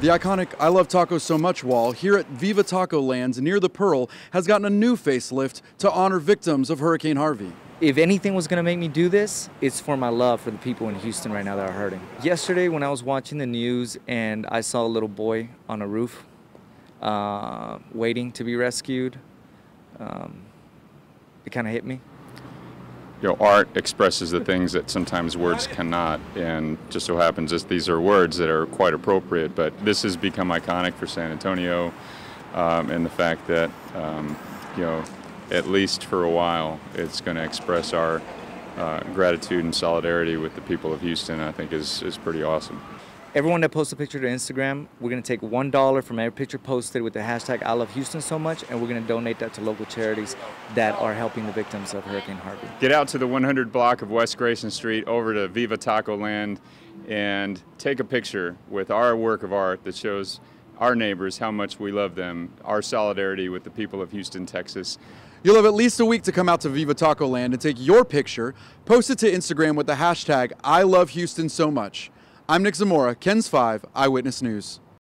The iconic I Love Tacos So Much wall here at Viva Tacoland near the Pearl has gotten a new facelift to honor victims of Hurricane Harvey. If anything was going to make me do this, it's for my love for the people in Houston right now that are hurting. Yesterday when I was watching the news and I saw a little boy on a roof waiting to be rescued, it kind of hit me. You know, art expresses the things that sometimes words cannot, and just so happens that these are words that are quite appropriate, but this has become iconic for San Antonio, and the fact that, you know, at least for a while, it's going to express our gratitude and solidarity with the people of Houston, I think is pretty awesome. Everyone that posts a picture to Instagram, we're going to take $1 from every picture posted with the hashtag I Love Houston So Much, and we're going to donate that to local charities that are helping the victims of Hurricane Harvey. Get out to the 100 block of West Grayson Street over to Viva Tacoland and take a picture with our work of art that shows our neighbors how much we love them, our solidarity with the people of Houston, Texas. You'll have at least a week to come out to Viva Tacoland and take your picture, post it to Instagram with the hashtag I Love Houston So Much. I'm Nick Zamora, KENS 5 Eyewitness News.